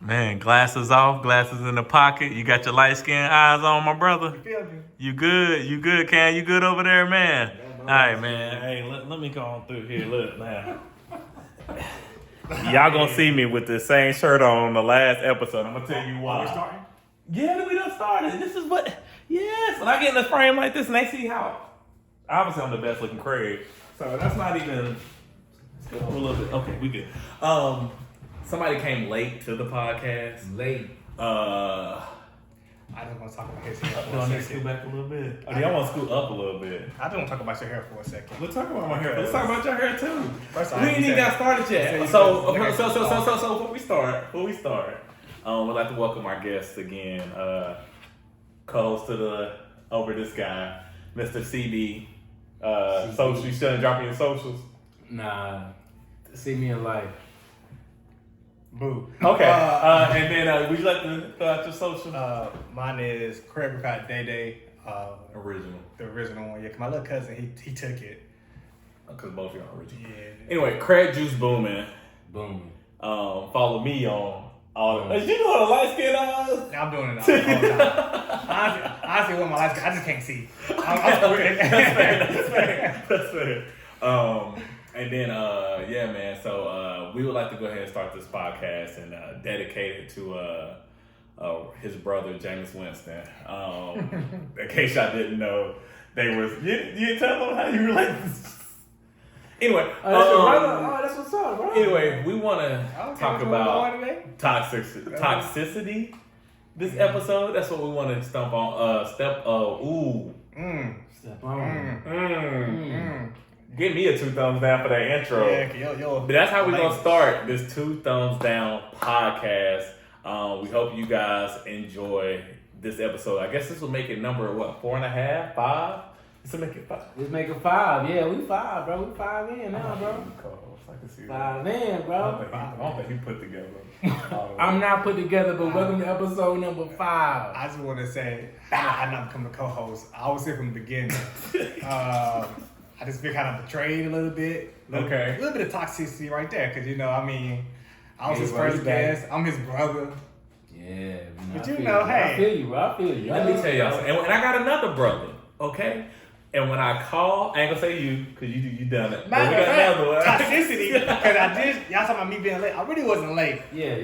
Man, glasses off, glasses in the pocket. You got your light skinned eyes on, my brother. You feel me? You good, Cam? You good over there, man? Yeah, All right, man. Hey, let me go on through here. Look, now. Y'all gonna see me with the same shirt on the last episode. I'm gonna tell you why. We're starting? Yeah, we done started. This is what, yes. When I get in the frame like this and they see how, obviously I'm the best looking Craig. So that's not even, let's go a little bit. Okay, we good. Somebody came late to the podcast. Late. I just want to talk about his hair Do for I a need to second. scoot back a little bit? Oh, yeah, I want to scoot up a little bit. I just want to talk about your hair for a second. Let's talk about my hair. Let's talk about your hair too. First We off, ain't even got started yet. So before we start, we'd like to welcome our guests again. Co-host to the over this guy, Mr. CB. Social, you shouldn't drop your socials. Nah. See me in life. Boo. Okay. And then would you like to throw out your social? Mine is Craig Rickard Day Day. Original. The original one. Yeah, 'cause my little cousin, he took it. Because both of you are original. Yeah. Anyway, Craig Juice Booming. Boom. Follow me on all the. You know the light skin eyes? I'm doing it all the time. Honestly, with my life, I just can't see. That's fair. And then, yeah, man. So we would like to go ahead and start this podcast and dedicate it to his brother, James Winston. In case y'all didn't know, they was you didn't tell them how you relate. Anyway, that's what's up, bro. anyway, we want to talk about today. toxicity. This episode, that's what we want to stump on. Step Step on. Give me a 2 thumbs down for that intro. Yeah, But that's how we're going to start this 2 thumbs down podcast. We hope you guys enjoy this episode. I guess this will make it number, 4.5, 5? This will make it 5. Let's make it 5. Yeah, we 5, bro. We 5 in now, bro. I can see 5 in, bro. I don't think he put together. I'm not put together, but welcome to episode number 5. I just want to say, I not become the co-host. I was here from the beginning. I just feel kind of betrayed a little bit. Okay. A little bit of toxicity right there, because, I was his bro, first guest. I'm his brother. Yeah, But I you feel know, hey. I feel you, bro. I feel you. Let me tell y'all something. And I got another brother, okay? And when I call, I ain't gonna say you, because you done it. But we got another one. Toxicity, because y'all talking about me being late. I really wasn't late. Yeah.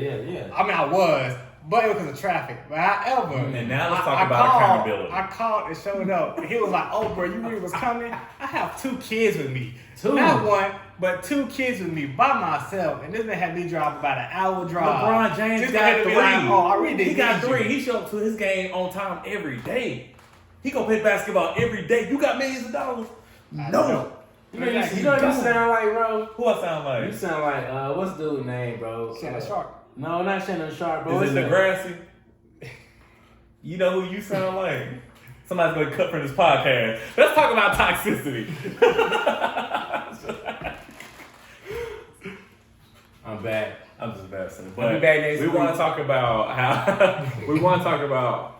I mean, I was, but it was because of traffic. But however, And now let's talk about accountability. I called and showed up. And he was like, "Oh, bro, you really was coming? I have 2 kids with me. 2? Not 1, but 2 kids with me by myself. And this man had me drive about an hour drive. LeBron James Just got to 3. be like, oh, I really didn't He got need 3. you. He showed up to his game on time every day. He gonna play basketball every day. You got millions of dollars? No. You know what you sound like, bro? Who I sound You like? sound like, what's the dude's name, bro? Shannon Sharp. No, not Shannon Sharp, bro. Is it Degrassi? You know who you sound like? Somebody's gonna cut from this podcast. Let's talk about toxicity. I'm back. I'm just messing. I'll be But back next we want to week. talk about how we want to talk about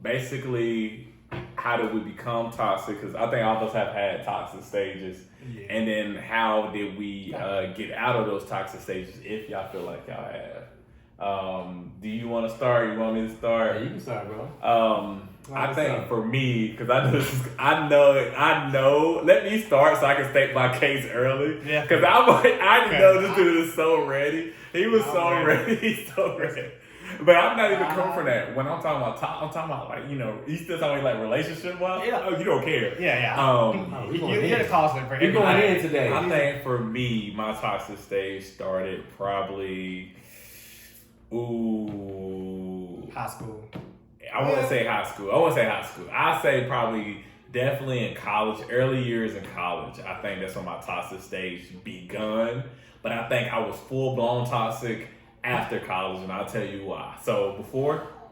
basically how did we become toxic? Because I think all of us have had toxic stages, Yeah. and then how did we get out of those toxic stages? If y'all feel like y'all have, do you want to start? You want me to Yeah, start? you can start, bro. I What's think up? for me, because I know. Let me start so I can state my case early. Yeah. Because I know this dude is so ready. He was so I'm ready. He's so ready. But I'm not even coming for that. When I'm talking about I'm talking about like you still talking like relationship wise. Yeah. Oh, you don't care. Yeah. we going You're in. the cause for We going in today. I think for me, my toxic stage started probably. High school. I wouldn't say high school. I say probably definitely in college, early years in college. I think that's when my toxic stage begun. But I think I was full blown toxic after college, and I'll tell you why. So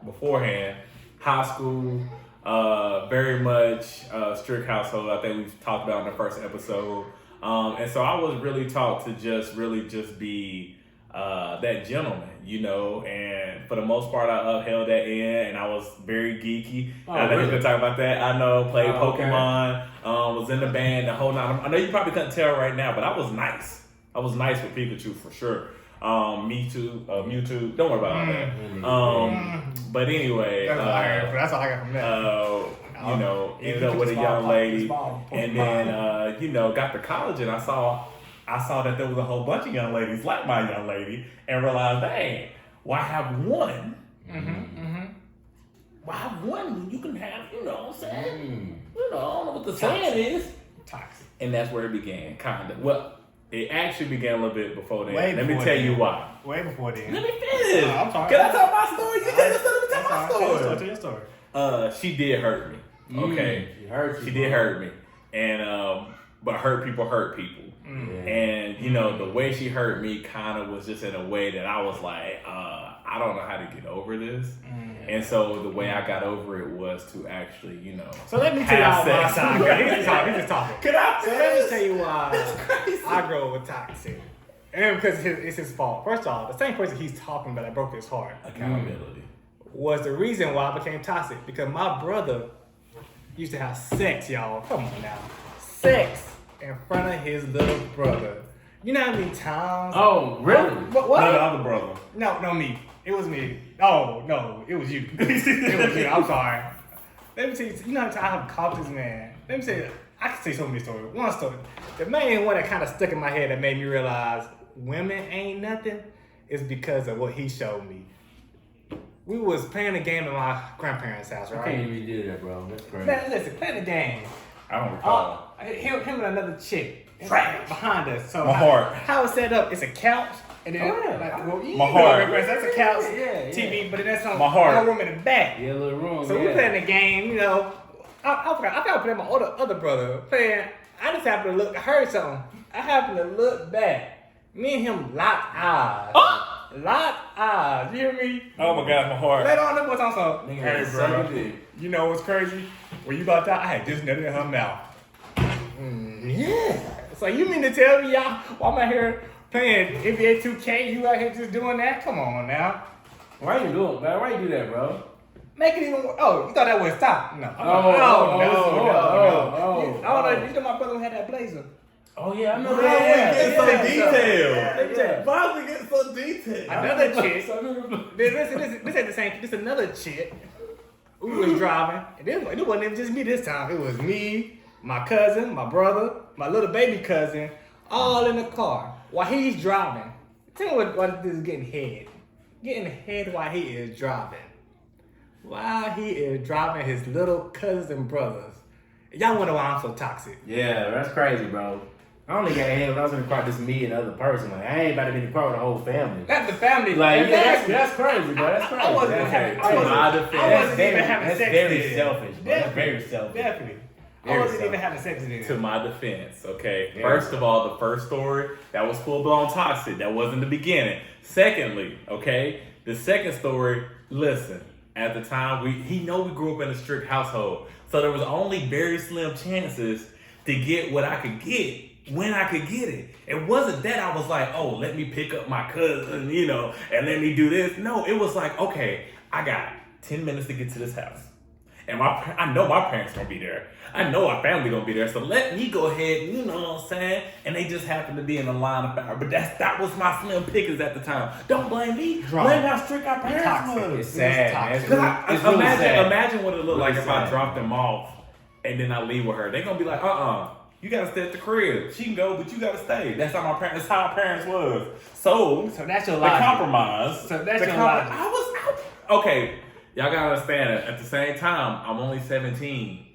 beforehand, high school, very much strict household. I think we've talked about in the first episode. And so I was really taught to just be that gentleman, and for the most part, I upheld that end, and I was very geeky. Oh, I know really? he's gonna talk about that. I know, played Okay. Pokemon, was in the band, the whole night. I know you probably couldn't tell right now, but I was nice. I was nice with Pikachu for sure. Mewtwo. Don't worry about all that. But anyway, that's all I got from that. Ended up with a young lady, and then got to college, and I saw that there was a whole bunch of young ladies like my young lady, and realized, dang, why have one? Why have one when you can have, you know what I'm saying? I don't know what the saying is. Toxic. And that's where it began, kind of. Well, it actually began a little bit before then. Let me tell you why. Way before then. Let me finish. I'm sorry. Can I tell my story? You can't tell my story. Tell your story. She did hurt me. Okay. She did hurt me. And but hurt people. And the way she hurt me kind of was just in a way that I was like, I don't know how to get over this. And so the way I got over it was to actually, So let me tell y'all my side. He's just talking. Can I So let me tell you why I grew up with toxic. And because it's his fault. First off, the same person he's talking about that broke his heart. Accountability. Was the reason why I became toxic. Because my brother used to have sex, y'all. Come on now. Sex in front of his little brother. You know how many times? Oh, really? What? No, the other brother. No, me. It was me. Oh, no, it was you. It was you. I'm sorry. Let me tell you, you know how many times I have caught this man? Let me say, I can say so many stories. One story. The main one that kind of stuck in my head that made me realize women ain't nothing is because of what he showed me. We was playing a game at my grandparents' house, right? I can't even do that, bro. That's crazy. Man, listen, playing the game. I don't recall. Him and another chick. Trash. Behind us. So My heart. How it's set up, it's a couch. And then, My heart. That's a couch, Yeah. TV, but then that's My heart. a room in the back. Yeah, little room. So we playing the game, I forgot to play my other brother playing. I just happened to look, I heard something. I happened to look back. Me and him locked eyes. Locked eyes. You hear me? Oh my God, my heart. Later on, what's on some. Nigga, Hey, that's bro. so good. You know what's crazy? When you about to die, I had just nutted in her mouth. Yeah. So you mean to tell me, y'all, while I'm out here playing NBA 2K, you out here just doing that? Come on now. Why you do it, man? Why you do that, bro? Make it even. Oh, you thought that was stop? No. Oh, I don't know. You know my brother had that blazer. Oh yeah, I know Why that. we get so Yeah. detailed? Why we get so detailed? Another chick. This ain't the same. This another chick. We was driving. And it wasn't even just me this time. It was me, my cousin, my brother, my little baby cousin, all in the car while he's driving. Tell me what this is getting head. Getting head while he is driving. While he is driving his little cousins and brothers. Y'all wonder why I'm so toxic. Yeah, that's crazy, bro. I only got ahead when I was in the car, just me and another person. Like, I ain't about to be in the car with the whole family. That's the family. Like, exactly. that's crazy, bro. That's crazy. I wasn't That's having. crazy. I wasn't even having That's sex. very then. selfish, bro. That's very selfish. Definitely. I Very wasn't even selfish. having sex then. To my defense, okay? Yeah. First of all, the first story, that was full-blown toxic. That wasn't the beginning. Secondly, okay? The second story, listen. At the time, we grew up in a strict household. So there was only very slim chances to get what I could get when I could get it. It wasn't that I was like, oh, let me pick up my cousin, and let me do this. No, it was like, okay, I got 10 minutes to get to this house. And I know my parents gonna be there. I know our family gonna be there. So let me go ahead, you know what I'm saying? And they just happened to be in the line of fire. But that was my slim pickings at the time. Don't blame me. Blame how strict our parents was. It's sad. It's man. It's really sad. Imagine what it looked like Really if I sad. dropped them off and then I leave with her. They gonna be like, you gotta stay at the crib. She can go, but you gotta stay. That's how that's how our parents was. So that's your the logic. So compromise. that's the your comprom- logic. I was okay. Y'all gotta understand it. At the same time, I'm only 17.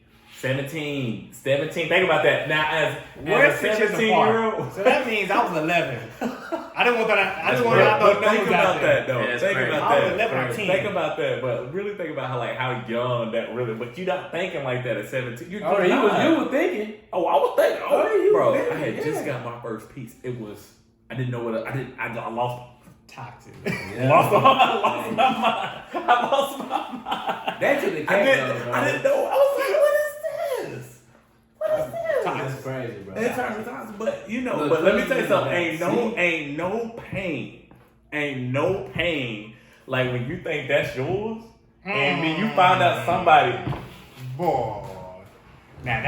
17. Think about that. Now, as a 17-year-old. So that means I was 11. I didn't want that. I just wanted But to know think about that though. Yeah, Think crazy. about I was that. 11 or 10. Think about that. But really think about how young that really. But you're not thinking like that at 17. You're You were thinking. Oh, I was thinking. you Bro, were I thinking, had yeah. just got my first piece. It was. I didn't know what I lost. Toxic. Yeah. Lost my mind. I lost my mind. That took the cake, I though, didn't know. I was like, what is this? What is this? That's crazy, bro. It's toxic, but Look, but let me tell you something. see? Ain't no pain like when you think that's yours, and then you find out somebody. Boy. Now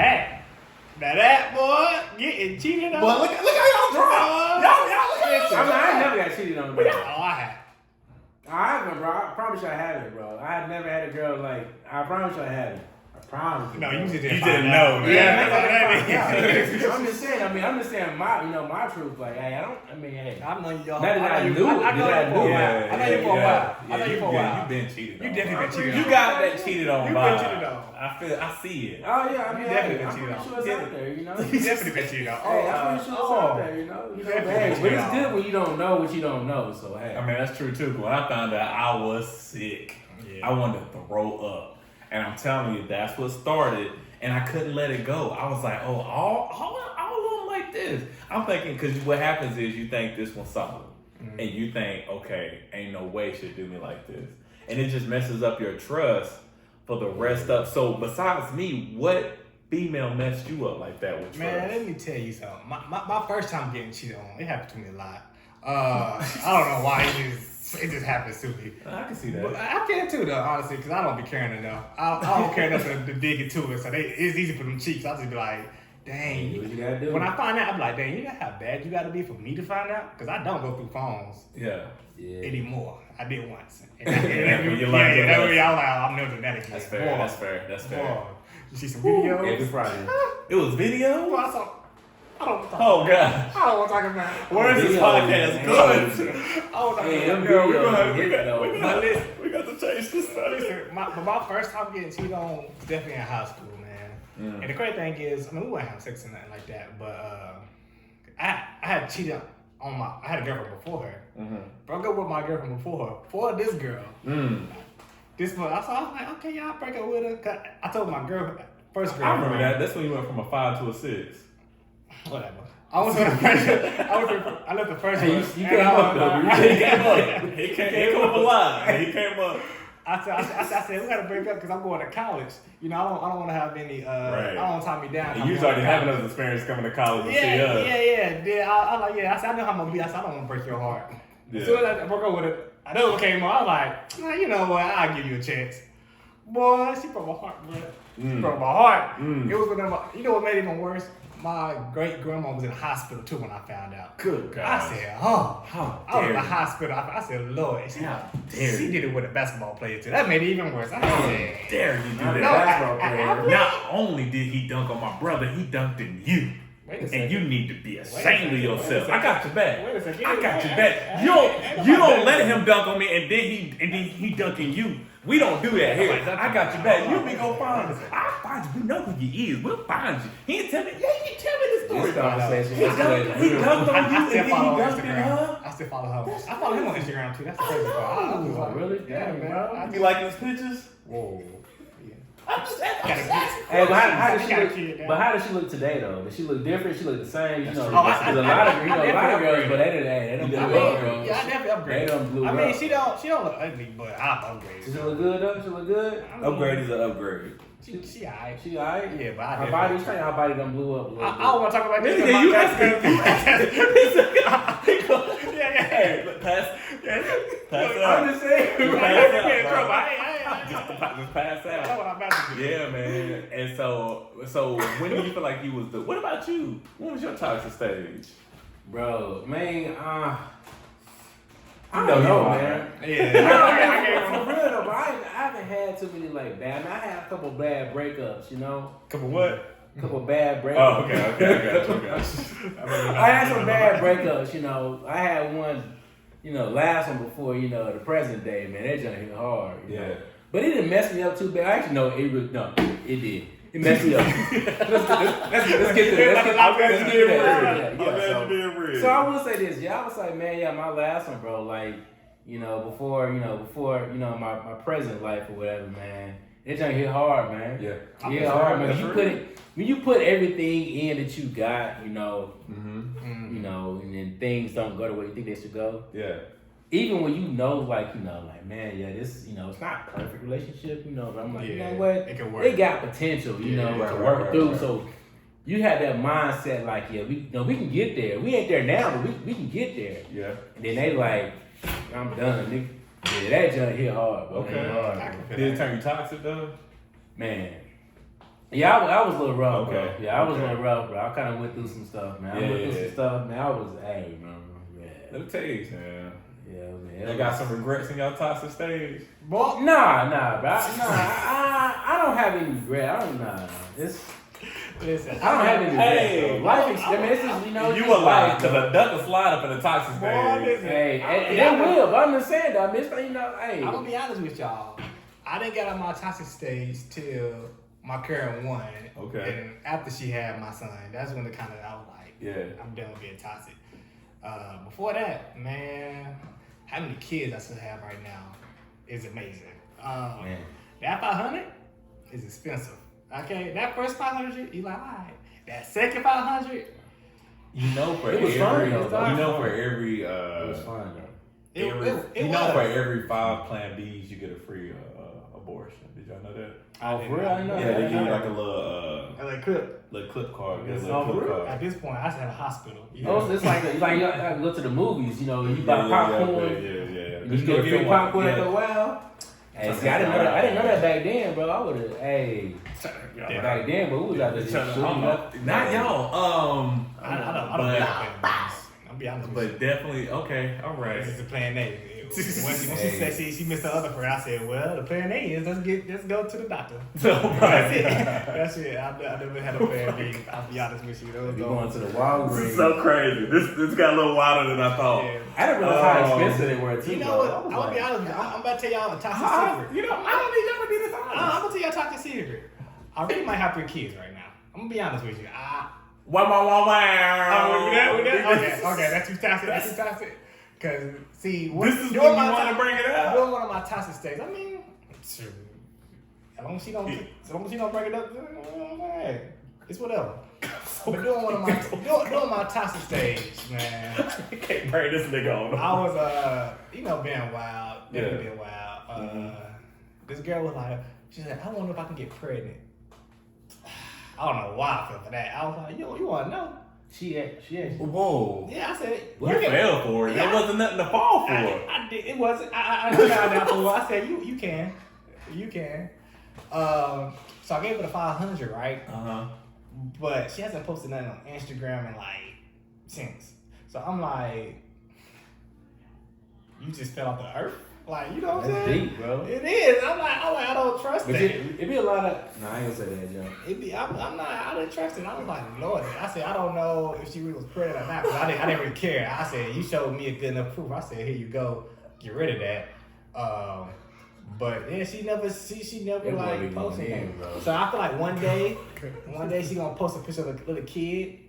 that boy getting cheated on. Boy, look how y'all drop. Y'all look I never got cheated on, bro. Oh, I had. I haven't, bro. I promise you I haven't, bro. I had never had a girl like. I promise you I haven't. I promise you. No, bro. you just You didn't know. Yeah, I'm just saying. I'm just saying my truth. Like, hey, hey. I've known you all. Not that I knew it, I know you for a while. I know you for a while. I know you for a while. You've been cheated on. You definitely been cheated on. You got that cheated on. You been cheated on. I see it. Oh yeah, You definitely been I'm cheated pretty on. sure it's out there, you know. You definitely been cheated on. Hey, I'm pretty sure it's out there, you know. Hey, but it's good when you don't know what you don't know. So hey, I mean, that's true too. When I found out, I was sick. Yeah. I wanted to throw up, and I'm telling you, that's what started. And I couldn't let it go. I was like, oh, all of them like this. I'm thinking, because what happens is you think this one's solid. Mm-hmm. And you think, okay, ain't no way she'll do me like this. And it just messes up your trust for the rest of. So besides me, what female messed you up like that with trust? Man, let me tell you something. My first time getting cheated on, it happened to me a lot. I don't know why it just happens to me. I can see that. But I can too, though, honestly, because I don't be caring enough. I don't care enough to dig into it, so it's easy for them cheeks. I'll just be like, dang. what you gotta do. When I find out, I'm like, dang, you know how bad you gotta be for me to find out? Because I don't go through phones anymore. I did once. And that way I was like, I'm never doing that again. That's fair. That's fair. Boy, you see some videos? Every Friday. It was video? I saw. I don't want to talk Oh, about God. I don't want to talk about Where is this podcast going? I don't want to Hey, them talk about videos. We got to change this stuff. Listen, my first time getting cheated on was definitely in high school, man. Mm. And the crazy thing is, I mean, we weren't having sex or nothing like that, but I had cheated on I had a girlfriend before her. Mm-hmm. Broke up with my girlfriend before her. For this girl. Mm. This one, I was like, okay, y'all break up with her. 'Cause I told my first girl. I remember that. That's when you went from a 5 to a 6. Whatever. I was on the first. I left the first one. You came up though. He came up. He came up alive. He came up. I said we gotta break up because I'm going to college. You know, I don't want to have any. I don't want to tie me down. And you was already having those experiences coming to college and see us. Yeah. I like, I said, I know how I'm gonna be. I said, I don't want to break your heart. Yeah. As soon as I broke up with her, another one came on. I was like, nah, you know what? I'll give you a chance. Boy, she broke my heart, bro. She broke my heart. It was whenever. You know what made it even worse? My great grandma was in the hospital too when I found out. Good God. I said, how I was in the you. hospital. I said, Lord, she dare did it with a basketball player too. That made it even worse. I said, Dare you do No, that? basketball player. Not only did he dunk on my brother, he dunked in you. Wait a And second. you need to be ashamed of yourself. Wait a I got your back. Wait a second. I got your back. You don't let him dunk on me and then he dunking you. We don't do that here. I got your back. You be go find us. I'll find you. We know who you is. We'll find you. He didn't tell me. Yeah, he tell me this story. This conversation He dunked on you and then he dunked in her. I still follow her. I follow him on Instagram too. That's the crazy part. I was like, Really? Yeah, man. You liking his pictures? Whoa. I'm just asking. Hey, but how does she Got a look? kid now. But how does she look today though? Does she look different? She look the same? You know, true. there's a lot of girls, but they don't You blew did up, well. bro. Yeah, I definitely upgraded. They done blew I mean, up. she don't look ugly, but I upgraded. She look good though. She look good. I mean, Upgrade is an upgrade. She alright. She alright. Yeah, but I Her definitely- body, you saying her body done blew up a little I bit. don't want to talk about this. Nigga, because you my asking. Yeah. Hey, look, pass I'm out. just saying. Just That's pass out. what I'm about to do. Yeah, man. And so when do you feel like you was the? What about you? What was your toxic stage? Bro, man, I know don't you know, are. man. Yeah. For real though, but I haven't had too many like bad. I mean, I had a couple bad breakups, you know. Couple what? Couple bad breakups. Oh, okay, I got you. I had some bad breakups, you know. I had one, you know, last one before, you know, the present day, man. That junk hit hard. You know? But it didn't mess me up too bad. Actually, no, it really, no, it did. It messed me up. let's get to that. Let's get to that. I'm glad you did Yeah, real. I'm glad you did real. So I will say this, yeah. I was like, man, yeah, my last one, bro. Like, before my present life or whatever, man. It junk hit hard, man. Yeah. Yeah, hard, man. When you put everything in that you got, you know, you know, and then things don't go the way you think they should go. Yeah. Even when you know, like, man, yeah, this, it's not a perfect relationship, but I'm like, you know what? It can work. It got potential, to work through. Right. So you had that mindset, like, yeah, we can get there. We ain't there now, but we can get there. Yeah. And then they like, I'm done, nigga. Yeah, that junk hit hard, bro. Okay. Hit hard, bro. Did it turn you toxic though? Man. Yeah, I was a little rough, bro. Okay. Yeah, I was a little rough, bro. I kind of went through some stuff, man. I went through some stuff, man. I was, hey, man. Yeah. Let me tell you, man. Yeah, man. They got some regrets in your toxic stage. Boy, Nah, bro. I don't have any regret. I don't know. listen, I don't have any regret. Hey, Life is, I mean, this is, you know, You just a lie, life, because bro. a duck will slide up in the toxic Boy, stage. listen. Hey, I'm they will, but I'm just saying, though, I mean, it's, you know, hey. gonna be honest with y'all. I didn't get on my toxic stage till my current one. Okay. And after she had my son, that's when I was like, Yeah. I'm done with being toxic. Before that, man, how many kids I still have right now is amazing. Man. That 500 is expensive. Okay, that first 500, you like, all right. That second 500, You know for It was every, fun, though. you know for every, It was fun, though. it you know was. for every 5 Plan Bs, you get a free abortion. Did y'all know that? Oh, for real? I didn't know Yeah, that. they give you like a little Like, clip. clip card. It's A little clip at card. this point, I should have a hospital. You Oh, know? it's like you gotta go to the movies, you know, you buy popcorn. Yeah. You get free popcorn after a while. Hey, see, I didn't know that back then, bro. I would have, hey, back then, but we was out there just shooting up. Not y'all. I don't know that. I'll be honest with you. But definitely, okay, all right. This is the plan A. When she said she missed the other friend, I said, well, the plan A is let's go to the doctor. That's it. That's it. I never had a plan B. I'll be honest with you. Those We don't- going to the This Walgreens. is so crazy. This got a little wilder than I thought. Yeah. I didn't realize how expensive they were too. You know what? bro. I'm gonna be honest with you. I'm about to tell y'all a toxic secret. You know, I don't need y'all to be this honest. I'm gonna tell y'all a toxic secret. I really might have 3 kids right now. I'm gonna be honest with you. Wow. Okay, that's too toxic. That's too toxic. Cause see, This is when you want to bring it up. Doing one of my toxic states. I mean, shoot. As long as she don't bring it up, hey, it's whatever. But doing one of my doing my toxic stage, man. You can't bring this nigga on. I was being wild. Yeah. Being wild. This girl was like, she said, I wonder if I can get pregnant. I don't know why I feel for that. I was like, yo, you wanna know? She actually. Whoa. Yeah, I said, You fell for it. Yeah. There wasn't nothing to fall for. I did. It wasn't. I found out for I said, you can. So I gave her the 500, right? But she hasn't posted nothing on Instagram in like since. So I'm like, you just fell off the earth, like you know what I'm That's saying? deep, bro. It is. I'm like, I don't trust But that. it be a lot of. No, I ain't gonna say that, Joe. I'm not. I didn't trust it. I was like, Lord. I said, I don't know if she really was pregnant or not. Cause I didn't really care. I said, you showed me a good enough proof. I said, here you go. Get rid of that. But yeah, she never That boy like be posted going in, it. bro. So I feel like one day she gonna post a picture of a little kid,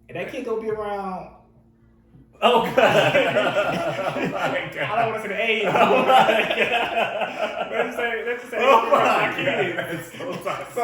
and that kid gonna be around. Oh, God. I don't want to say the age. Oh, my God. Let's just say. Oh, my God. That's so toxic.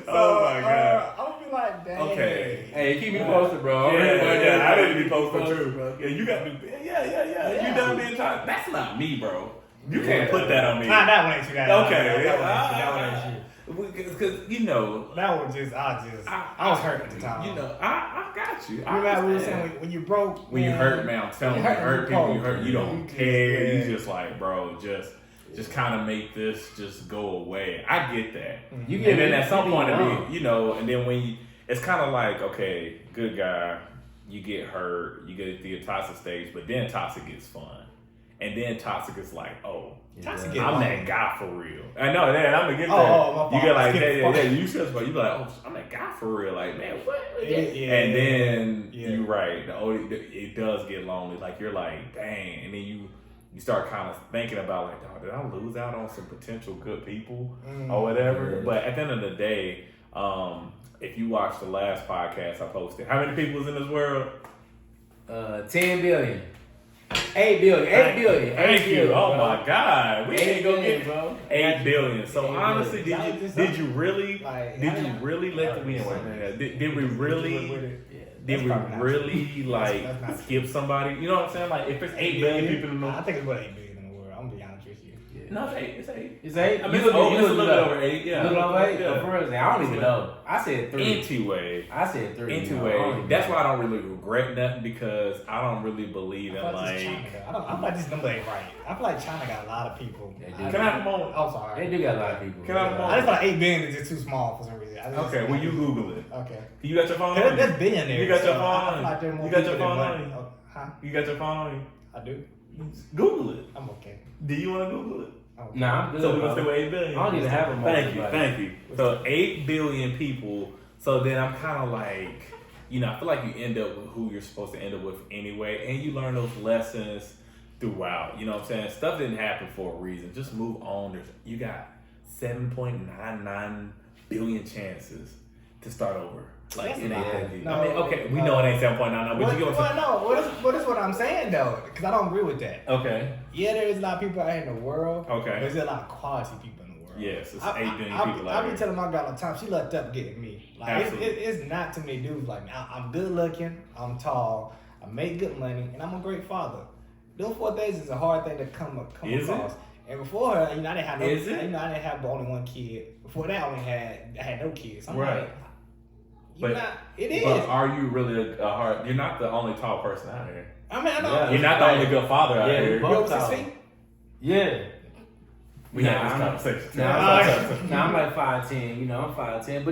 Oh, my God. I'm gonna be like, dang. Okay. Hey, keep me posted, bro. Yeah, I didn't be posted too. bro. Yeah, you got me. Yeah. You done being toxic. That's not me, bro. You Yeah. can't put that on me. Nah, that one ain't you guys. Okay. That one ain't you. Because, you know, That was just, I was hurt at the time. you know, I got you. I Remember how we were understand. saying when you broke? When you man, hurt, man, I'm telling you, When you you hurt hurt, people, you you don't care. yeah. You just like, bro, just kind of make this just go away. I get that. You And get then at some point, wrong. it be, you know, and then when you, it's kind of like, okay, good guy, you get hurt, you get to the toxic stage, but then toxic gets fun. And then toxic is like, oh, Toxic Yeah. get I'm long. that guy for real. I know that. I'm gonna get that. Oh, my You fault. get like Skip that. the You just, but you be like, oh, I'm that guy for real. Like, man, what? Yeah. And then Yeah. you're right. It does get lonely. Like you're like, dang. And then you start kind of thinking about like, oh, did I lose out on some potential good people or whatever? Yeah. But at the end of the day, if you watch the last podcast I posted, how many people is in this world? 10 billion. 8 billion. 8 billion. Thank 8 you. billion, Oh bro. my God. We 8 ain't go billion, get bro. 8 billion. So 8 honestly, billion. did you really Like, did you really let the win did we really did we probably not really like That's not skip somebody? You know what I'm saying? Like if it's 8 billion people in the I think it's about 8 billion in the world. I'm gonna be honest with you. no, it's 8. It's 8. It's 8? I mean, it's a little bit over 8. Yeah, A little over 8? Yeah. For real, I don't even know. I said 3. Anyway, I said 3. anyway, that's why I don't really regret nothing because I don't really believe in I feel like. China, I feel like this number ain't right. I feel like China got a lot of people. They do. Can I have a moment? I'm sorry. They do got a lot of people. Can I have a I just feel like 8 billion is just too small for some reason. Okay, well you Google it. Okay. You got your phone? That's billionaires. You got your so I phone? feel like they're more You got your people than phone? money. Oh, Huh? You got your phone on you? I do. Google it. I'm okay. Do you want to Google it? Okay. Nah, I'm good. So we're gonna bro. say 8 billion. I don't even have a moment. Thank you. So 8 billion people. So then I'm kind of like, I feel like you end up with who you're supposed to end up with anyway, and you learn those lessons throughout. You know what I'm saying? Stuff didn't happen for a reason. Just move on. You got 7.99 billion chances to start over. Like That's in not- ATD. no, I mean, okay, we know it ain't 7.99, but you get what I'm saying. What is what I'm saying though? Because I don't agree with that. Okay. Yeah, there is a lot of people out here in the world. Okay. There's a lot of quality people in the world. Yes, it's I- 8 billion I- people I out be here. telling my girl all the time, she lucked up getting me. Like Absolutely. it's not too many dudes like me. I'm good looking, I'm tall, I make good money, and I'm a great father. Those 4 things is a hard thing to come Is it? across. And before her, I didn't have no. Is it? I didn't have but only one kid. Before that, I had no kids. I'm Right. like, But- it is. But are you really a hard? You're not the only tall person out here. I mean, I know. Yeah. You're not the only good father out Yeah, here. we You both over 6 tall. feet? Yeah. We had this conversation. I'm like 5'10", I'm 5'10",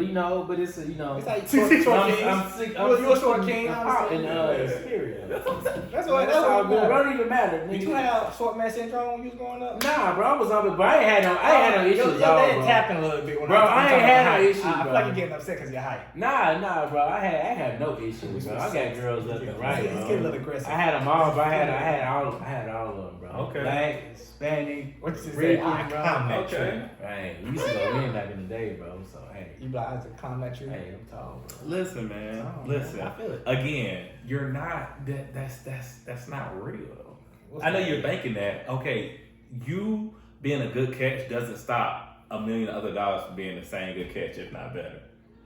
but it's It's like Six, short, six, short I'm, king. I'm sick. You're a short king. I In understand. spirit. That's That's what all good. It matters. don't even matter. Did you nigga. have short man syndrome when you was growing up? Nah, bro, I was on it, but I ain't had no issues, Your dog, dad bro. tapping a little bit when Bro, I ain't talking had about no height. issues, I feel bro. like you're getting upset because of your height. Nah, bro. I had no issues, bro. I got girls left and right, He's getting a little bro. aggressive. I had them all, bro. I had all of them, bro. Okay. Black, Hispanic, What you say? Rican, I bro. comment. Okay. Right. We used to go in back in the day, bro. So hey, You be like, I have to comment you. hey, I'm tall, bro. Listen, man. Oh, Listen. man, I feel it. Again, you're not. That's not real. What's I know that? you're thinking that. Okay, you being a good catch doesn't stop a million other dollars from being the same good catch, if not better.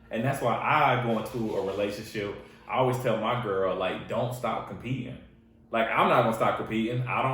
And that's why I go into a relationship. I always tell my girl, like, don't stop competing. Like, I'm not gonna stop competing. I don't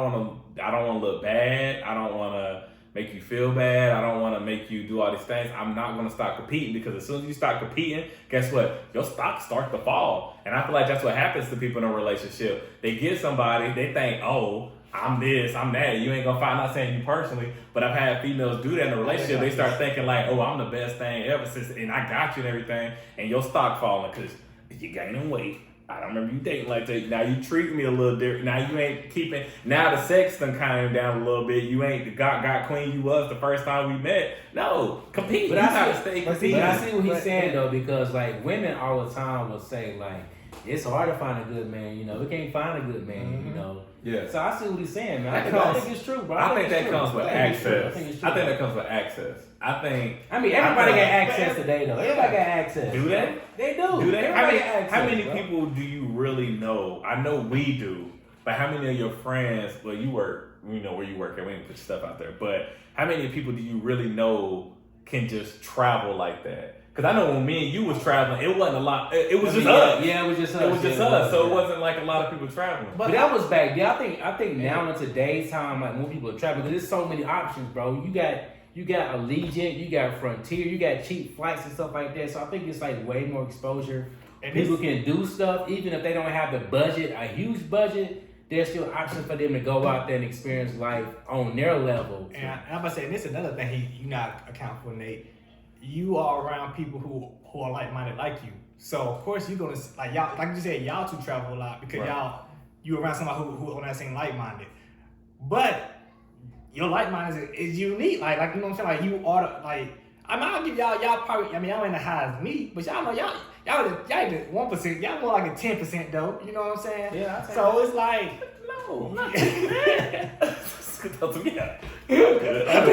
wanna look bad. I don't wanna make you feel bad. I don't wanna make you do all these things. I'm not gonna stop competing because as soon as you start competing, guess what? Your stocks start to fall. And I feel like that's what happens to people in a relationship. They get somebody, they think, oh, I'm this, I'm that. You ain't gonna find, I'm not saying you personally, but I've had females do that in a relationship. They start thinking like, oh, I'm the best thing ever since, and I got you and everything, and your stock falling because you gaining weight. I don't remember you dating like that. Now you treat me a little different. Now you ain't keeping. Now the sex done kind of down a little bit. You ain't the got queen you was the first time we met. No, compete. But You I gotta see- stay But competing. I see what he's saying though, because like women all the time will say like, it's hard to find a good man. We can't find a good man. Yeah. So I see what he's saying, man. That I comes- think it's true, bro. I think it's that true. comes with I think it's true. access. I think it's I true. think that comes with access. I think. I mean, everybody I got think- access today, though. Everybody got access. Do they? They do. Do they? Everybody got access, How many bro. people do you really know? I know we do, but how many of your friends? Well, you work. We know where you work, and we didn't put stuff out there. But how many people do you really know can just travel like that? Because I know when me and you was traveling, it wasn't a lot. It was just us. Yeah, it was just us. It was just Yeah, us. So it yeah. wasn't like a lot of people traveling. But that was back then. I think now in today's time, like when people are traveling, because there's so many options, bro. You got Allegiant, you got Frontier, you got cheap flights and stuff like that. So I think it's like way more exposure. And People this- can do stuff even if they don't have the budget, a huge budget. There's still options for them to go out there and experience life on their level. And I'm about to say, and this is another thing you not account for, Nate. You are around people who are like-minded like you. So of course you're gonna like y'all, like you said, y'all two travel a lot because Right. you around somebody who on that same like-minded. But your like-minded is unique. Like you know what I'm saying? Like you are like. I mean, I'll give y'all probably. I mean, y'all ain't as high as me, but y'all know y'all ain't 1%. Y'all more like a 10% though. You know what I'm saying? Yeah, I So it's like. No, not that. Yeah. I'm good. I'm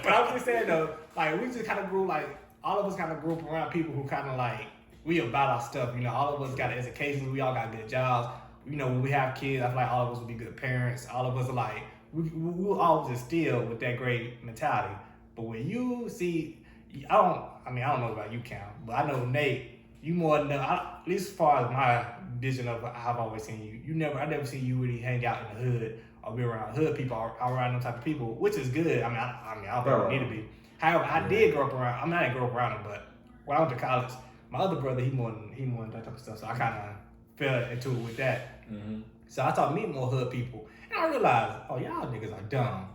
But I was just saying though, like we just kind of grew like all of us kind of grew up around people who kind of like we about our stuff. All of us got educations. We all got good jobs. When we have kids, I feel like all of us will be good parents. All of us are like we all just still with that great mentality. But when you see, I don't know about you, Cam, but I know Nate. You more than at least as far as my vision of how I've always seen you. I never seen you really hang out in the hood or be around hood people or around them type of people, which is good. I don't think we need to be. However, I did grow up around. I didn't grow up around them, but when I went to college, my other brother he more than that type of stuff. So I kind of fell into it with that. Mm-hmm. So I started meeting more hood people, and I realized, oh y'all niggas are dumb,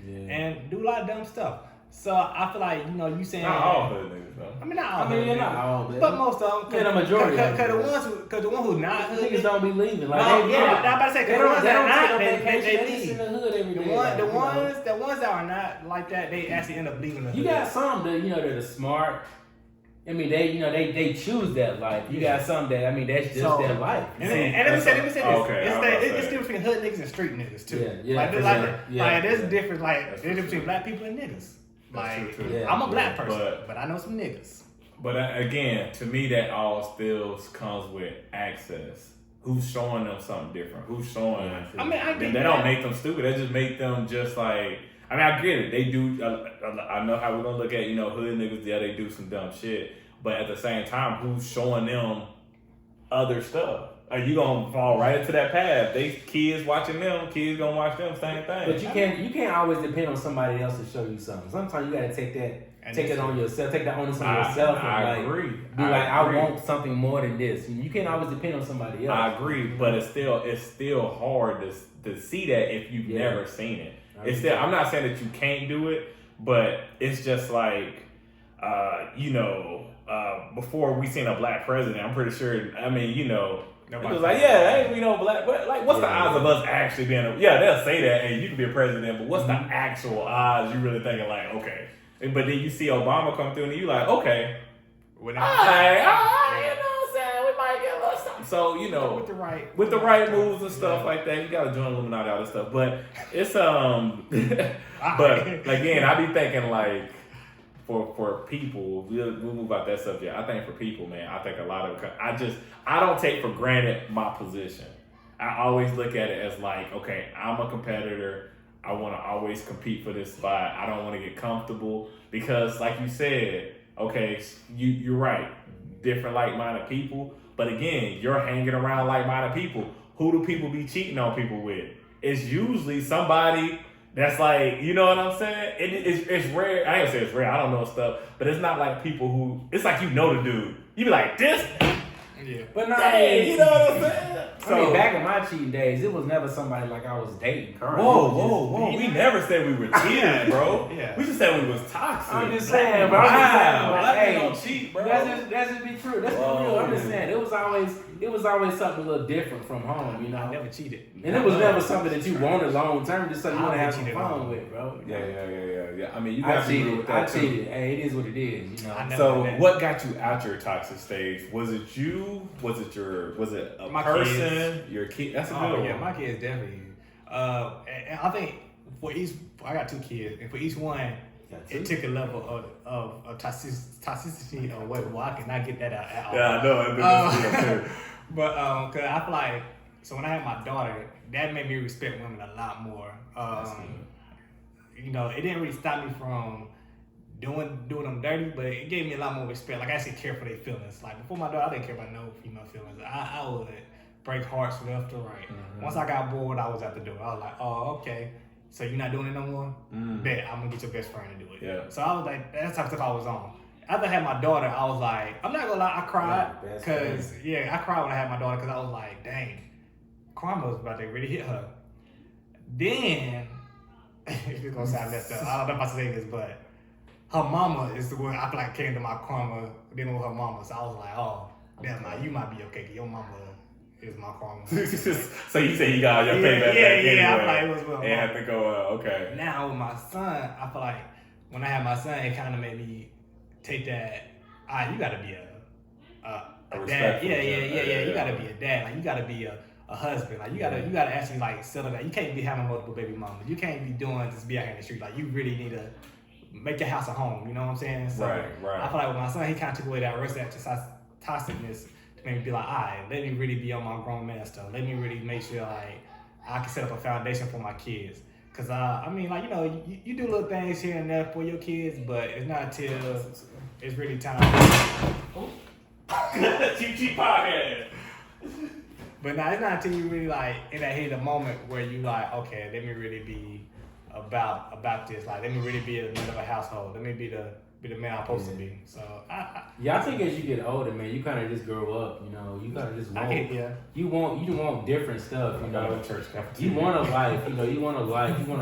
Yeah. and do a lot of dumb stuff. So I feel like, you know, you saying Not all hood niggas though. I mean, not all. I mean, hood not niggas, all, but most of them. Yeah, the majority. Cause the one who's not hood Niggas don't be leaving. Like, no, they, yeah, I'm about to say, they cause the don't, ones they don't that take are no not, vacation. they They just in leave. the hood every The day. one, like, the you know. ones that are not like that, they actually end up leaving the hood. You got some that, you know, that are smart. I mean, they choose that life. You got some that, I mean, that's just their life. And let me say this. Okay, It's different between hood niggas and street niggas too. Yeah, like, for like, sure. like there's Yeah. a difference. Like That's there's a for difference between sure. black people and niggas. Like true, too. Yeah, I'm a black person, but- but I know some niggas. But again, to me, that all still comes with access. Who's showing them something different? Who's showing? I mean, I They get don't that. make them stupid. They just make them just like. I mean, I get it. They do. I know how we're gonna look at hood niggas. Yeah, they do some dumb shit. But at the same time, who's showing them other stuff? Are you gonna fall right into that path? They kids watching them. Kids gonna watch them. Same thing. But you can't always depend on somebody else to show you something. Sometimes you gotta take that on yourself, take that onus on yourself, and I like agree. be like, agree. I want something more than this. You can't always depend on somebody else. I agree, but it's still hard to see that if you've never seen it. It's still. I'm not saying that you can't do it, but it's just like, before we seen a black president, I'm pretty sure. I mean, it was like, ain't we no black? But like, what's the odds of us actually being? They'll say that, hey, you can be a president, but what's the actual odds? You really thinking like, okay, but then you see Obama come through, and you like, okay, all right, you know what I'm saying? We might get a little something. So with the right moves and stuff like that, you gotta join Illuminati, all this stuff. But it's but again, I be thinking like. For people, we'll move out that subject. I think for people, man, I think a lot of I don't take for granted my position. I always look at it as like, okay, I'm a competitor. I want to always compete for this spot. I don't want to get comfortable because, like you said, okay, you're right. Different like-minded people, but again, you're hanging around like-minded people. Who do people be cheating on people with? It's usually somebody. That's like, you know what I'm saying? It's rare. I ain't gonna say it's rare. I don't know stuff, but it's not like people who. It's like the dude. You be like this. Yeah. But not. Dang, you know what I'm saying? I mean, back in my cheating days, it was never somebody like I was dating. Currently. Whoa. We never said we were cheating, bro. Yeah. We just said we was toxic. I'm just saying, bro. Black Hey, people don't cheat, bro. That's just be true. That's the real. I'm just saying, it was always something a little different from home, you know. I never cheated. And it was never something that you wanted long term, just something you want to have some cheated fun on. with, bro. Yeah. I mean, you I got to be real with cheated. I that too. cheated. Hey, it is what it is, you know. I know. So, what got you out your toxic stage? Was it you? Was it a My person? kids. Your kid? That's a good Oh one. yeah, my kids definitely. And I think I got 2 kids, and for each one, it took a level of toxicity or whatever. I cannot get that out at all. Yeah, I know. But cause I feel like when I had my daughter, that made me respect women a lot more. It didn't really stop me from doing them dirty, but it gave me a lot more respect. Like I actually care for their feelings. Like before my daughter, I didn't care about no female feelings. I would break hearts left or right. Mm-hmm. Once I got bored, I was at the door. I was like, oh, okay. So you're not doing it no more? Bet I'm gonna get your best friend to do it. Yeah. So I was like, that's the type of stuff I was on. After I had my daughter, I was like, I'm not gonna lie, I cried. I cried when I had my daughter because I was like, dang, karma was about to really hit her. Then, it's gonna sound messed up. I don't know if I should say this, but her mama is the one I feel like came to my karma dealing with her mama. So I was like, oh, damn, you might be okay because your mama is my karma. So you say you got all your payback back anyway. I feel like it was with and have to go, okay. Now with my son, I feel like when I had my son, it kind of made me take that, you gotta be a dad. Yeah. You gotta be a dad. Like you gotta be a husband. Like you gotta actually like settle that. You can't be having multiple baby mamas. You can't be doing just be out here in the street. Like you really need to make your house a home. You know what I'm saying? So Right. I feel like with my son, he kind of took away that rest of that toxicness to make me be like, all right, let me really be on my grown man stuff. Let me really make sure like I can set up a foundation for my kids. Cause you do little things here and there for your kids, but it's not until it's really time. Cheap podcast. But it's not until you really like in that heat of the moment where you like, okay, let me really be about this. Like, let me really be a man of a household. Let me be the man I'm supposed to be. So I think as you get older, man, you kind of just grow up. You know, you kind of just want. You want different stuff. You know, church you want a life. You want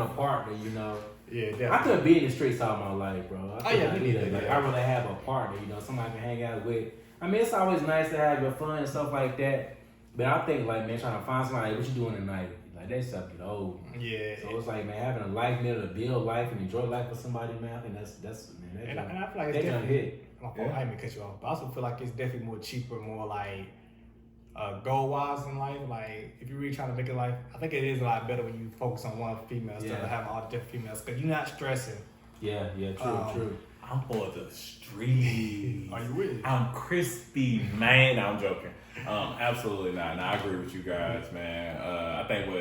a partner. You know. Yeah, definitely. I couldn't be in the streets all my life, bro. I Yeah. really have a partner, somebody I can hang out with. I mean, it's always nice to have your fun and stuff like that. But I think, like, man, trying to find somebody, what you doing tonight? Like, that's something old. Yeah. So it's like, man, having a life, man, to build life and enjoy life with somebody, man, I think that's man, And I feel like it's that definitely hit. I didn't mean to cut you off, but I also feel like it's definitely more cheaper, more like goal wise in life. Like if you're really trying to make it life, I think it is a lot better when you focus on one female instead of having all the different females because you're not stressing. Yeah, true. I'm for the streets. Are you with it? I'm crispy, man. No, I'm joking. Absolutely not. No, I agree with you guys, man. I think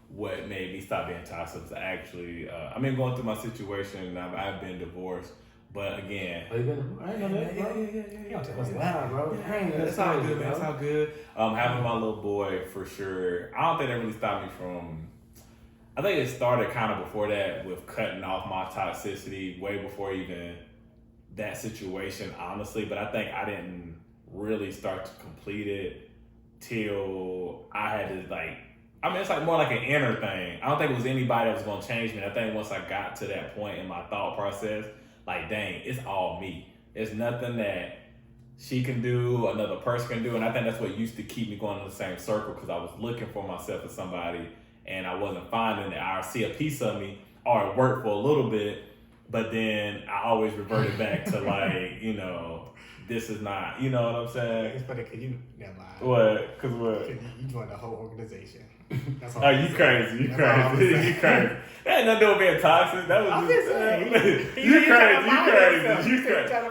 what made me stop being toxic was actually, I mean, going through my situation. I've been divorced, but again, I didn't know that, bro. Yeah. Bro. It's all good, man. It's all good. Having my little boy for sure. I don't think that really stopped me from. I think it started kind of before that with cutting off my toxicity, way before even that situation, honestly. But I think I didn't really start to complete it till I had to it's like more like an inner thing. I don't think it was anybody that was going to change me. I think once I got to that point in my thought process, like, dang, it's all me. There's nothing that she can do, another person can do. And I think that's what used to keep me going in the same circle because I was looking for myself as somebody and I wasn't finding it. I see a piece of me or it worked for a little bit, but then I always reverted back to this is not, you know what I'm saying? It's funny because you never mind. What? Cause what? You joined the whole organization. That's all. Oh, you crazy. You crazy. That had nothing to do with being toxic. That was I'm just saying. You crazy. You crazy.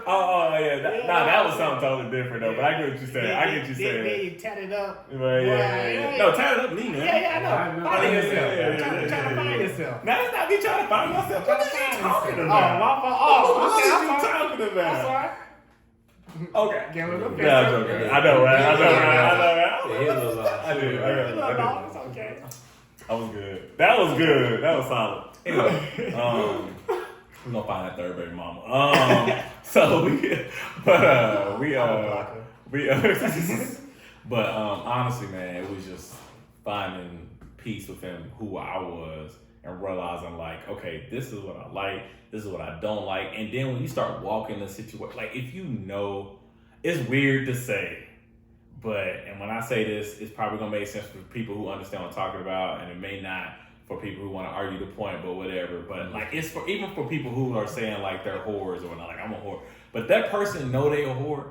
Oh, yeah. That was something totally different, though. But I get what you're saying. I get what you're saying. Then you tatted up. Yeah. No, tie it up me, man. Yeah, I know. Find yourself. Trying to find yourself. Now, it's not me trying to find myself. What are you talking Oh, about? my fault. What Okay, are I'm you sorry. talking about? I'm sorry. Okay. Get a little Yeah, I'm joking. I know, right? I did. It's okay. That was good. That was solid. Anyway, we're gonna find that third baby mama. But honestly, man, it was just finding peace within who I was and realizing like, okay, this is what I like, this is what I don't like. And then when you start walking the situation, like if you know, it's weird to say, and when I say this, it's probably gonna make sense for people who understand what I'm talking about, and it may not for people who want to argue the point, but whatever. But like it's for even for people who are saying like they're whores or not, like I'm a whore. But that person know they a whore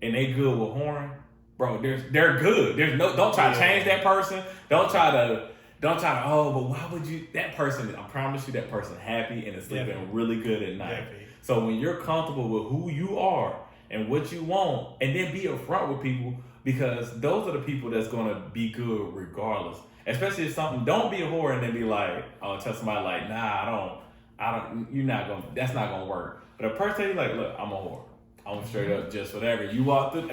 and they good with whoring, bro. They're good. Don't try to change that person. Don't try to. But why would you? That person, I promise you, that person happy and is sleeping really good at night. Definitely. So when you're comfortable with who you are and what you want, and then be upfront with people, because those are the people that's gonna be good regardless. Especially if something, don't be a whore and then be like, tell somebody like, nah, I don't. You're not gonna. That's not gonna work. But a person, like, look, I'm a whore. I'm straight up just whatever. You walk through,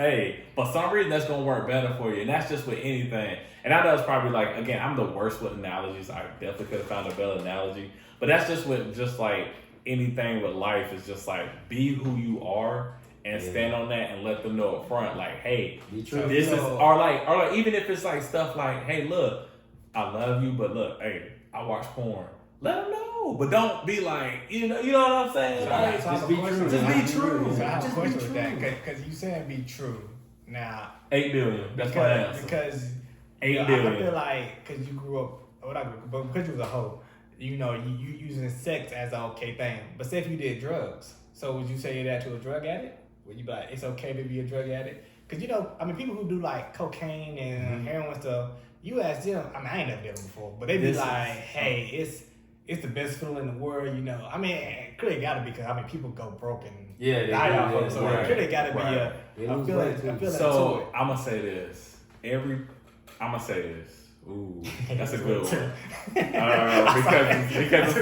for some reason that's gonna work better for you. And that's just with anything. And I know it's probably like, again, I'm the worst with analogies. I definitely could have found a better analogy. But that's just with just like anything with life is just like be who you are and stand on that and let them know up front, like, hey, this is or like even if it's like stuff like, hey, look, I love you, but look, hey, I watch porn. Let them know, but don't be like, you know what I'm saying? Like, just be true. Just be true. So I have a question with that, because you saying be true. Now, 8 billion. That's my answer. Because 8 billion. I feel like, because you grew up, but because you was a hoe, you using sex as an okay thing. But say if you did drugs, so would you say that to a drug addict? Would you be like, it's okay to be a drug addict? Because, people who do like cocaine and heroin stuff, you ask them, I ain't never did them before, but they be like, hey, it's the best feeling in the world, I mean, it clearly gotta be because people go broken. Yeah, so it clearly gotta be a feeling. So I'm gonna say this. Ooh, that's a good one. Because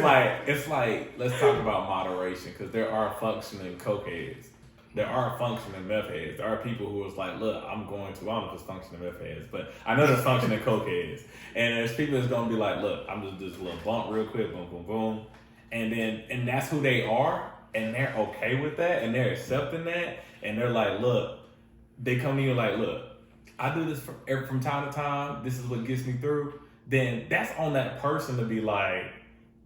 it's like let's talk about moderation because there are functioning cokeheads. There are functioning meth heads. There are people who is like, look, I don't know if it's functioning meth heads, but I know there's functioning coke heads. And there's people that's gonna be like, look, I'm just this little bump real quick, boom, boom, boom. And that's who they are, and they're okay with that, and they're accepting that, and they're like, look, they come to you like, look, I do this from time to time, this is what gets me through. Then that's on that person to be like,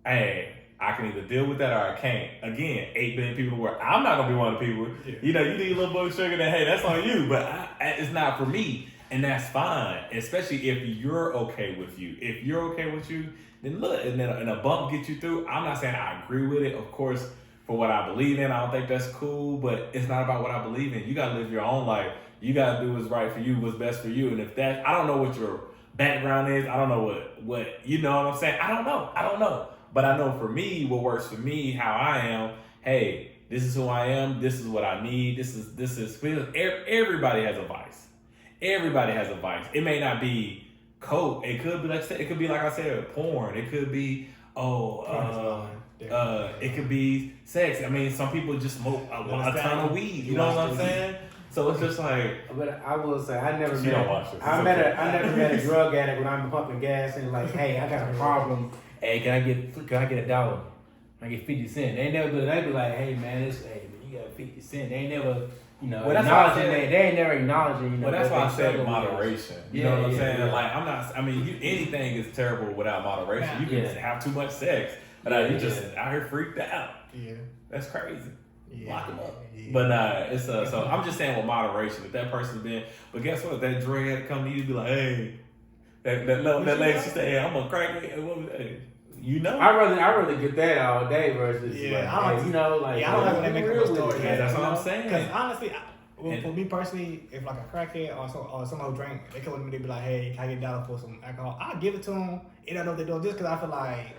hey, I can either deal with that or I can't. Again, 8 billion people in the world. I'm not gonna be one of the people. Yeah. You know, you need a little bit of sugar, then hey, that's on you. But it's not for me, and that's fine. Especially if you're okay with you. If you're okay with you, then look, and then a bump gets you through. I'm not saying I agree with it, of course. For what I believe in, I don't think that's cool. But it's not about what I believe in. You gotta live your own life. You gotta do what's right for you, what's best for you. And if that, I don't know what your background is. I don't know what you know what I'm saying. I don't know. But I know for me, what works for me, how I am, hey, this is who I am, this is what I need, this is everybody has a vice. Everybody has a vice. It may not be coke, it could be like I said, porn, it could be it could be sex. I mean, some people just smoke a ton of weed, you know what I'm saying? So it's just like, but I will say I never met. Don't watch this. I never met a drug addict when I'm pumping gas and like, hey, I got a problem. Hey, can I get $1? Can I get 50 cents? They never do. They be like, hey man, you got 50 cents. They ain't never, acknowledging that. They ain't never acknowledging. Well, that's why I said moderation. You know what I'm saying? Yeah. Like anything is terrible without moderation. You can just have too much sex, and you just out here freaked out. Yeah, that's crazy. Yeah. Lock them up. Yeah. But it's so I'm just saying with moderation. If that person's been, but guess what? If that drug addict come to you, be like, hey, that lady, she say, hey, I'm gonna crack it. Hey, you know, I rather get that all day versus I don't like when they make a real story. That's what I'm saying. Because honestly, for me personally, if like a crackhead or someone who drank, they come with me, they be like, hey, can I get $1 for some alcohol? I'll give it to them. I don't know if they do it just because I feel like.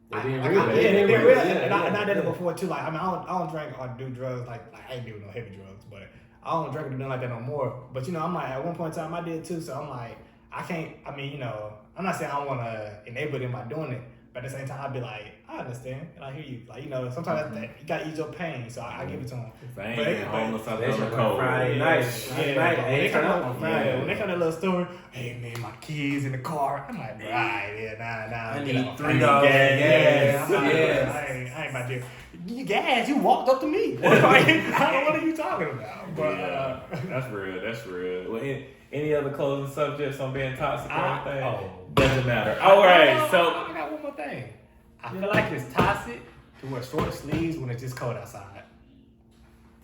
They're real. And I did it before too. Like, I mean, I don't drink or do drugs like I ain't doing no heavy drugs, but I don't drink or do nothing like that no more. But I'm like, at one point in time I did too, so I'm like, I can't. I mean, I'm not saying I don't want to enable them by doing it, but at the same time I'd be like, I understand and I hear you. Like, sometimes you gotta ease your pain, so I give it to them. Homeless out there on the cold. Friday night. When they come to that little story, hey man, my kids in the car. I'm like, right, nah. I need $3 gas. Yes. I ain't about to. You gas? You walked up to me. What are you talking about? But that's real. Well, any other closing subjects on being toxic or anything? Doesn't matter. All right, so I got one more thing. I feel like it's toxic to wear short sleeves when it's just cold outside.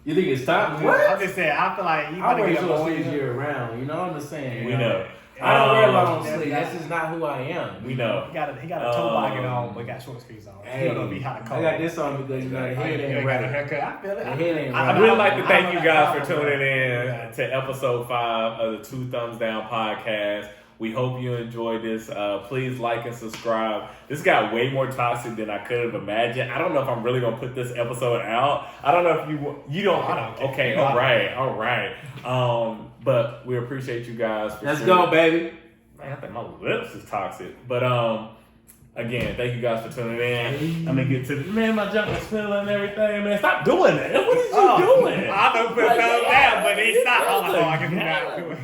You think it's toxic? What? I'm just saying. I feel like I wear short sleeves year round. You know what I'm saying? We know. I don't wear long sleeves. That's just not who I am. We know. He got a toe pocket on, but he got short sleeves on. Hey, he don't be hot and cold. I got this on because the head ain't right. Haircut. I feel it. The head ain't right. I'd really like to thank you guys for tuning in to episode 5 of the 2 Thumbs Down podcast. We hope you enjoyed this. Please like and subscribe. This got way more toxic than I could have imagined. I don't know if I'm really gonna put this episode out. I don't know if you don't. Okay, all right. But we appreciate you guys. Let's go, baby. Man, I think my lips is toxic. But again, thank you guys for tuning in. I'm gonna get to my junk is spilling and everything, man. Stop doing that. What is you doing? I know put it down, but he stopped. I can not do it.